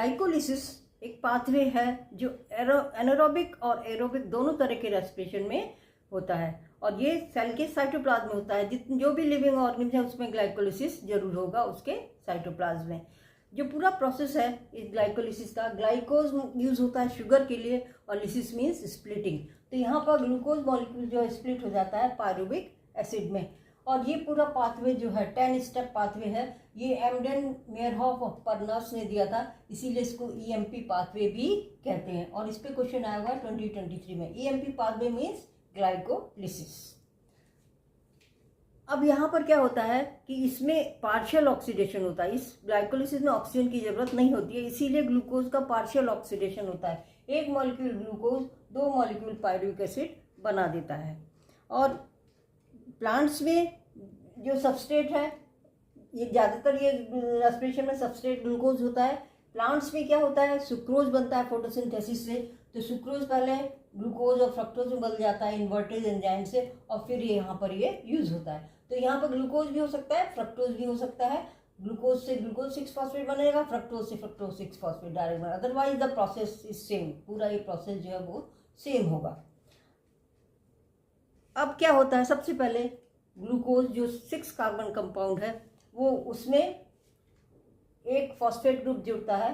Glycolysis एक pathway है जो एनारोबिक और एरोबिक दोनों तरह के रेस्पिरेशन में होता है, और ये सेल के साइटोप्लाज्म में होता है। जो भी लिविंग ऑर्गेनिज्म है उसमें ग्लाइकोलिसिस जरूर होगा उसके साइटोप्लाज्म में। जो पूरा प्रोसेस है इस ग्लाइकोलिसिस का, ग्लाइकोज यूज होता है शुगर के लिए और लिसिस मीन्स स्प्लिटिंग। तो यहाँ पर ग्लूकोज मॉलिक्यूल जो है स्प्लिट हो जाता है पायरुविक एसिड में। और ये पूरा पाथवे जो है 10 स्टेप पाथवे है, ये एमडेन मेयरहॉफ और परनर्स ने दिया था, इसीलिए इसको ईएमपी पाथवे भी कहते हैं। और इस पे क्वेश्चन आया हुआ 2023 में। EMP pathway means glycolysis. अब यहाँ पर क्या होता है कि इसमें पार्शियल ऑक्सीडेशन होता है। इस ग्लाइकोलिसिस में ऑक्सीजन की जरूरत नहीं होती है, इसीलिए ग्लूकोज का पार्शियल ऑक्सीडेशन होता है। एक molecule glucose 2 molecule pyruvic acid बना देता है। और प्लांट्स में जो सबस्ट्रेट है, ये ज़्यादातर ये रेस्पिरेशन में सबस्ट्रेट ग्लूकोज होता है। प्लांट्स में क्या होता है, सुक्रोज बनता है फोटोसिंथेसिस से। तो सुक्रोज पहले ग्लूकोज और फ्रक्टोज में बदल जाता है इन्वर्टेज एंजाइम से, और फिर ये यहाँ पर ये यूज होता है। तो यहाँ पर ग्लूकोज भी हो सकता है, फ्रक्टोज भी हो सकता है। ग्लूकोज से ग्लूकोज 6 फॉस्फेट बनेगा, फ्रक्टोज से फ्रक्टोज 6 फॉस्फेट डायरेक्ट बनेगा। Otherwise the process is same, पूरा ये प्रोसेस जो है वो सेम होगा। अब क्या होता है, सबसे पहले ग्लूकोज जो 6 कार्बन कंपाउंड है वो उसमें एक फॉस्फेट ग्रुप जुड़ता है।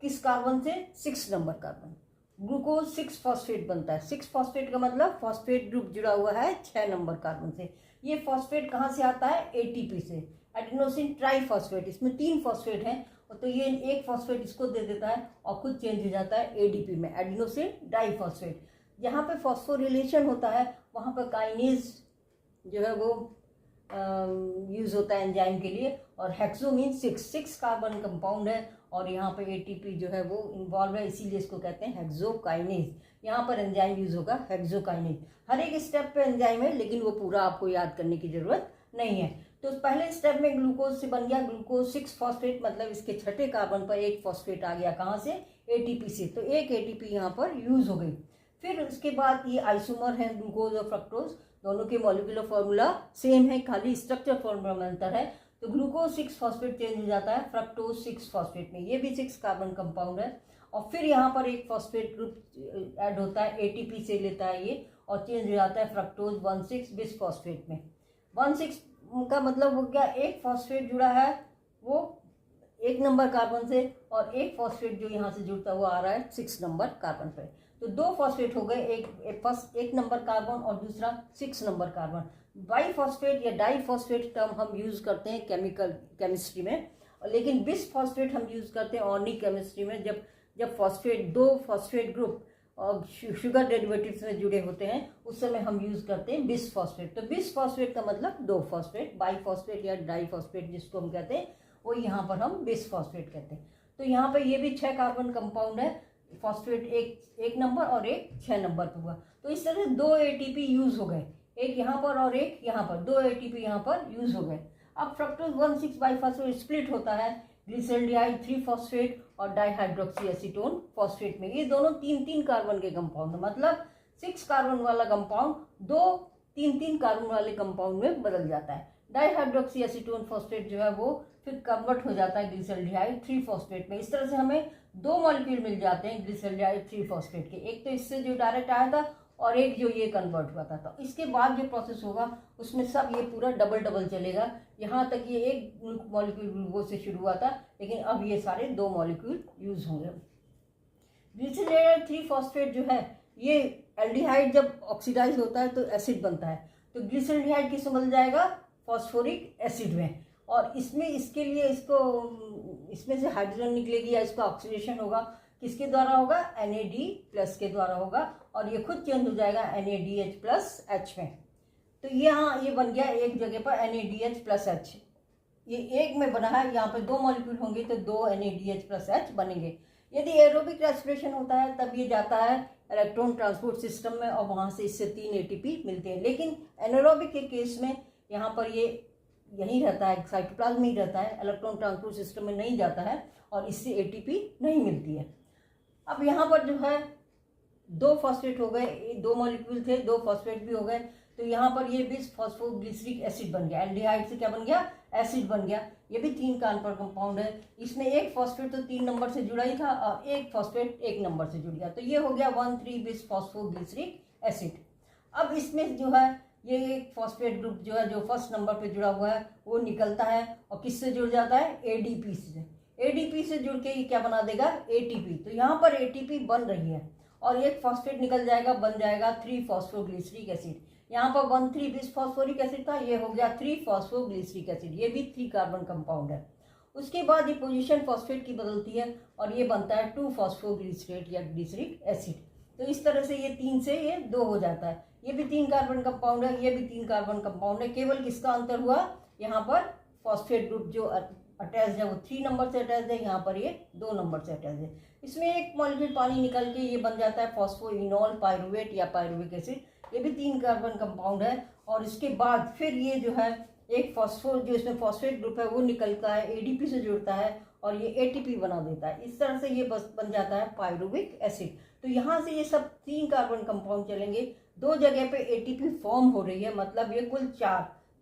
किस कार्बन से, 6 नंबर कार्बन। ग्लूकोज 6 फॉस्फेट बनता है। 6 फॉस्फेट का मतलब फॉस्फेट ग्रुप जुड़ा हुआ है 6 नंबर कार्बन से। ये फॉस्फेट कहाँ से आता है, एटीपी से, एडिनोसिन ट्राइफॉस्फेट। इसमें 3 फॉस्फेट हैं, तो ये एक फॉस्फेट इसको दे देता है और खुद चेंज हो जाता है एडीपी में, एडिनोसिन डाइफॉस्फेट। जहाँ पे फॉस्फोरिलेशन होता है वहाँ पर काइनेज जो है वो यूज होता है एंजाइम के लिए। और हेक्सो मीन 6 कार्बन कंपाउंड है, और यहाँ पे एटीपी जो है वो इन्वॉल्व है, इसीलिए इसको कहते हैं हेक्सोकाइनेज। यहाँ पर एंजाइम यूज होगा हेक्सोकाइनेज। हर एक स्टेप पे एंजाइम है, लेकिन वो पूरा आपको याद करने की जरूरत नहीं है। तो पहले स्टेप में ग्लूकोज से बन गया ग्लूकोज 6 फॉस्फेट, मतलब इसके छठे कार्बन पर एक फॉस्फेट आ गया। कहाँ से, एटीपी से। तो एक एटीपी यहाँ पर यूज हो गई। फिर उसके बाद ये आइसोमर है ग्लूकोज और फ्रक्टोज, दोनों के मॉलिक्यूलर फॉर्मूला सेम है, खाली स्ट्रक्चर फॉर्मूला में अंतर है। तो ग्लूकोज 6 फॉस्फेट चेंज हो जाता है फ्रक्टोज 6 फॉस्फेट में, ये भी 6 कार्बन कंपाउंड है। और फिर यहाँ पर एक फॉस्फेट ग्रुप ऐड होता है, एटीपी से लेता है ये, और चेंज हो जाता है फ्रक्टोज 1,6 बिस फॉस्फेट में। 1,6 का मतलब हो गया एक फॉस्फेट जुड़ा है वो 1 नंबर कार्बन से, और एक फॉस्फेट जो यहाँ से जुड़ता हुआ आ रहा है 6 नंबर कार्बन पे। तो 2 फॉस्फेट हो गए, एक नंबर कार्बन और दूसरा 6 नंबर कार्बन। बाईफॉस्फेट या डाईफॉस्फेट टर्म हम यूज करते हैं केमिस्ट्री में, लेकिन बिस फॉस्फेट हम यूज करते हैं ऑर्गेनिक केमिस्ट्री में। जब फॉस्फेट 2 फॉस्फेट ग्रुप और शुगर डेरिवेटिव्स में जुड़े होते हैं उस समय हम यूज करते हैं बिस फॉस्फेट। तो बिस फॉस्फेट का मतलब 2 फॉस्फेट, बाईफॉस्फेट या डाईफॉस्फेट जिसको हम कहते हैं वो यहाँ पर हम बिस फॉस्फेट कहते हैं। तो यहाँ पर ये भी 6 कार्बन कंपाउंड है, फॉस्फेट एक नंबर और एक 6 नंबर पर हुआ। तो इस तरह 2 एटीपी यूज हो गए, एक यहाँ पर और एक यहाँ पर, 2 एटीपी यहाँ पर यूज हो गए। अब फ्रक्टोज 1,6 बाईफॉस्फेट स्प्लिट होता है ग्लिसरॉल्डिहाइड 3 फॉस्फेट और डाइहाइड्रोक्सी एसीटोन फॉस्फेट में। ये दोनों 3-3 कार्बन के कंपाउंड, मतलब 6 कार्बन वाला कंपाउंड 2 3-3 कार्बन वाले कंपाउंड में बदल जाता है। डाइहाइड्रोक्सी एसीटोन फॉस्फेट जो है वो फिर कन्वर्ट हो जाता है ग्लिसरॉल्डिहाइड 3 फॉस्फेट में। इस तरह से हमें 2 मॉलिक्यूल मिल जाते हैं ग्लिसरॉल्डिहाइड 3 फॉस्फेट के, एक तो इससे जो डायरेक्ट आया था और एक जो ये कन्वर्ट हुआ था। तो इसके बाद जो प्रोसेस होगा उसमें सब ये पूरा डबल चलेगा। यहाँ तक ये एक मॉलिक्यूल ग्लूकोज से शुरू हुआ था, लेकिन अब ये सारे 2 मॉलिक्यूल यूज होंगे। ग्लिसरॉल्डिहाइड 3 फॉस्फेट जो है ये एल्डिहाइड जब ऑक्सीडाइज होता है तो एसिड बनता है, तो ग्लिसरॉल्डिहाइड किस बदल जाएगा, फॉस्फोरिक एसिड में। और इसमें इसके लिए इसमें से हाइड्रोजन निकलेगी या इसका ऑक्सीडेशन होगा, किसके द्वारा होगा, NAD+ के द्वारा होगा, और ये खुद चेंज हो जाएगा NADH+H में। तो यहाँ ये बन गया एक जगह पर NADH+H, ये एक में बना है, यहाँ पे 2 मॉलिक्यूल होंगे तो 2 NADH+H बनेंगे। यदि एरोबिक रेस्पिरेशन होता है तब ये जाता है इलेक्ट्रॉन ट्रांसपोर्ट सिस्टम में और वहाँ से इससे 3 ATP मिलते हैं। लेकिन एनारोबिक के केस में यहाँ पर ये यहीं रहता है, साइटोप्लाज्म में ही रहता है, इलेक्ट्रॉन ट्रांसपोर्ट सिस्टम में नहीं जाता है और इससे ATP नहीं मिलती है। अब यहाँ पर जो है 2 फॉस्फेट हो गए, 2 मॉलिक्यूल थे, 2 फॉस्फेट भी हो गए। तो यहाँ पर ये बिस फॉस्फोग्लिसरिक एसिड बन गया, एल्डिहाइड से क्या बन गया, एसिड बन गया। ये भी 3 कार्बन कंपाउंड है। इसमें एक फॉस्फेट तो 3 नंबर से जुड़ा ही था और एक फॉस्फेट 1 नंबर से जुड़ गया, तो ये हो गया 1,3 बिस फॉस्फोग्लिसरिक एसिड। अब इसमें जो है ये एक फॉस्फेट ग्रुप जो है, जो फर्स्ट नंबर पे जुड़ा हुआ है, वो निकलता है और किससे जुड़ जाता है, एडीपी से। एडीपी से जुड़ के ये क्या बना देगा, एटीपी। तो यहाँ पर एटीपी बन रही है और एक फॉस्फेट निकल जाएगा, बन जाएगा 3 फॉस्फोग्लिसरिक एसिड। यहाँ पर 1,3 बिस फॉस्फोरिक एसिड था, ये हो गया 3 फॉस्फोग्लिसरिक एसिड। ये भी 3 कार्बन कंपाउंड है। उसके बाद ये पोजीशन फॉस्फेट की बदलती है और ये बनता है 2 फॉस्फोग्लिसरेट या ग्लिसरिक एसिड। तो इस तरह से ये 3 से ये 2 हो जाता है। ये भी 3 कार्बन कंपाउंड है, ये भी 3 कार्बन कंपाउंड है। केवल किसका अंतर हुआ, यहाँ पर फॉस्फेट ग्रुप जो अटैच है वो 3 नंबर से अटैच है, यहाँ पर ये 2 नंबर से अटैच है। इसमें एक मॉलिक्यूल पानी निकल के ये बन जाता है फॉस्फोइनोल पायरुवेट या पायरुविक एसिड। ये भी 3 कार्बन कंपाउंड है। और इसके बाद फिर ये जो है एक फॉस्फो जो इसमें फॉस्फेट ग्रुप है वो निकलता है, एडीपी से जुड़ता है और ये एटीपी बना देता है। इस तरह से ये बस बन जाता है पायरुविक एसिड। तो यहाँ से ये सब 3 कार्बन कंपाउंड चलेंगे। 2 जगह पे एटीपी फॉर्म हो रही है, मतलब ये कुल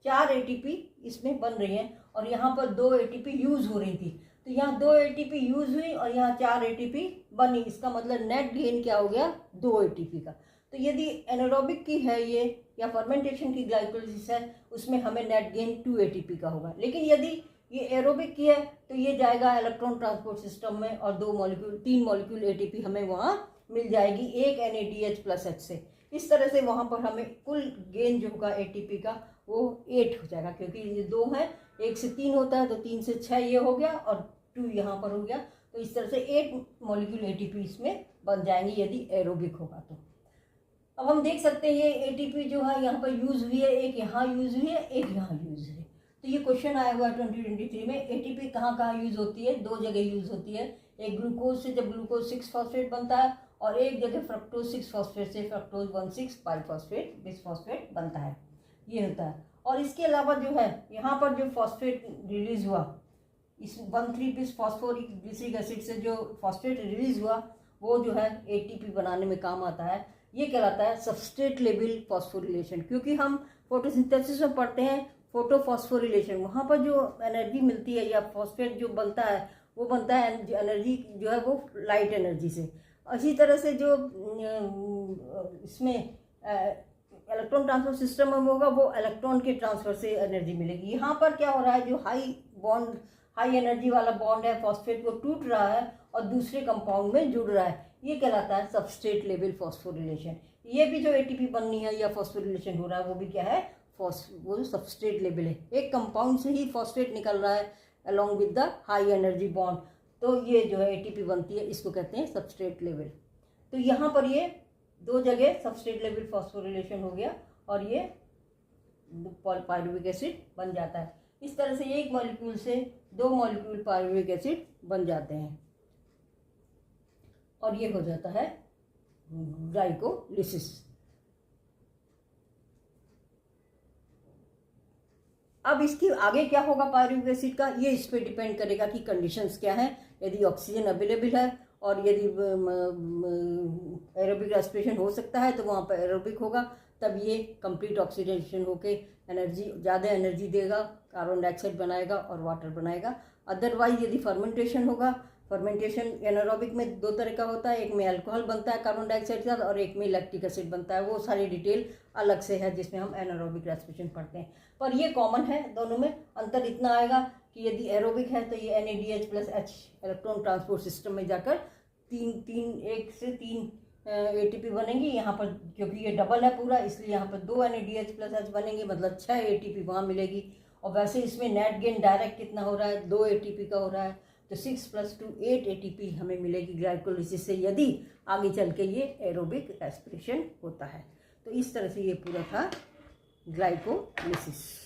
4 एटीपी इसमें बन रही हैं और यहाँ पर 2 एटीपी यूज हो रही थी। तो यहाँ 2 एटीपी यूज हुई और यहाँ 4 एटीपी बनी। इसका मतलब नेट गेन क्या हो गया, 2 एटीपी का। तो यदि एनारोबिक की है ये या फर्मेंटेशन की ग्लाइकोलिसिस है, उसमें हमें नेट गेन 2 एटीपी का होगा। लेकिन यदि ये एरोबिक की है तो ये जाएगा इलेक्ट्रॉन ट्रांसपोर्ट सिस्टम में और 3 मॉलिक्यूल एटीपी हमें वहाँ मिल जाएगी, एक NADH+H से। इस तरह से वहाँ पर हमें कुल गेन जो होगा एटीपी का वो 8 हो जाएगा, क्योंकि ये 2 है, 1 से 3 होता है तो 3 से 6 ये हो गया और 2 यहाँ पर हो गया। तो इस तरह से 8 मॉलिक्यूल एटीपी इसमें बन जाएंगे यदि एरोबिक होगा तो। अब हम देख सकते हैं ये एटीपी जो है यहाँ पर यूज हुई है, एक यहाँ यूज हुई है, एक यहाँ यूज हुई है। तो ये क्वेश्चन आया हुआ है 2023 में, एटीपी कहाँ कहाँ यूज होती है, 2 जगह यूज होती है। एक ग्लूकोज से जब ग्लूकोज 6 फॉस्फेट बनता है और एक जगह फ्रक्टोज 6 फॉस्फेट से फ्रक्टोज 1,6 पाइफॉस्फेट बिसफॉस्फेट बनता है, ये होता है। और इसके अलावा जो है यहाँ पर जो फॉस्फेट रिलीज हुआ, इस 1,3 बिस फॉस्फोरिक ग्लिसरिक एसिड से जो फॉस्फेट रिलीज हुआ वो जो है एटीपी बनाने में काम आता है। ये कहलाता है सबस्ट्रेट लेवल फॉस्फोरिलेशन। क्योंकि हम फोटोसिंथेसिस में पढ़ते हैं फोटोफॉस्फोरिलेशन, वहाँ पर जो एनर्जी मिलती है या फॉस्फेट जो बनता है वो बनता है एनर्जी जो है वो लाइट एनर्जी से। इसी तरह से जो इसमें इलेक्ट्रॉन ट्रांसफर सिस्टम में होगा वो इलेक्ट्रॉन के ट्रांसफर से एनर्जी मिलेगी। यहाँ पर क्या हो रहा है, जो हाई एनर्जी वाला बॉन्ड है फॉस्फेट वो टूट रहा है और दूसरे कंपाउंड में जुड़ रहा है, ये कहलाता है सबस्ट्रेट लेवल फॉस्फोरिलेशन। ये भी जो एटीपी बननी है या फॉस्फोरिलेशन हो रहा है वो भी क्या है, वो सबस्ट्रेट लेवल है। एक कंपाउंड से ही फॉस्फेट निकल रहा है along with the high energy bond, तो ये जो है एटीपी बनती है, इसको कहते हैं सबस्ट्रेट लेवल। तो यहाँ पर ये 2 जगह सबस्ट्रेट लेवल फॉस्फोरिलेशन हो गया और ये पायरुविक एसिड बन जाता है। इस तरह से एक मॉलिक्यूल से 2 मॉलिक्यूल पायरुविक एसिड बन जाते हैं और ये हो जाता है ग्लाइकोलिसिस। अब इसकी आगे क्या होगा पायरुविक एसिड का, ये इस पे डिपेंड करेगा कि कंडीशंस क्या है। यदि ऑक्सीजन अवेलेबल है और यदि एरोबिक रेस्पिरेशन हो सकता है तो वहाँ पर एरोबिक होगा, तब ये कंप्लीट ऑक्सीडेशन होके ज़्यादा एनर्जी देगा, कार्बन डाइऑक्साइड बनाएगा और वाटर बनाएगा। अदरवाइज यदि फर्मेंटेशन होगा, फर्मेंटेशन एनारोबिक में 2 तरह का होता है, एक में अल्कोहल बनता है कार्बन डाइऑक्साइड के साथ और एक में लैक्टिक एसिड बनता है। वो सारी डिटेल अलग से है जिसमें हम एनारोबिक रेस्पिरेशन पढ़ते हैं, पर ये कॉमन है दोनों में। अंतर इतना आएगा कि यदि एरोबिक है तो ये NADH+H इलेक्ट्रॉन ट्रांसपोर्ट सिस्टम में जाकर 1 से 3 एटीपी बनेंगी। यहाँ पर क्योंकि ये डबल है पूरा, इसलिए यहाँ पर 2 NADH+H बनेंगे, मतलब 6 एटीपी वहाँ मिलेगी। और वैसे इसमें नेट गेन डायरेक्ट कितना हो रहा है, 2 एटीपी का हो रहा है, तो 6 + 2 8 एटीपी हमें मिलेगी ग्लाइकोलिसिस से, यदि आगे चल के ये एरोबिक रेस्पिरेशन होता है। तो इस तरह से ये पूरा था ग्लाइकोलिसिस।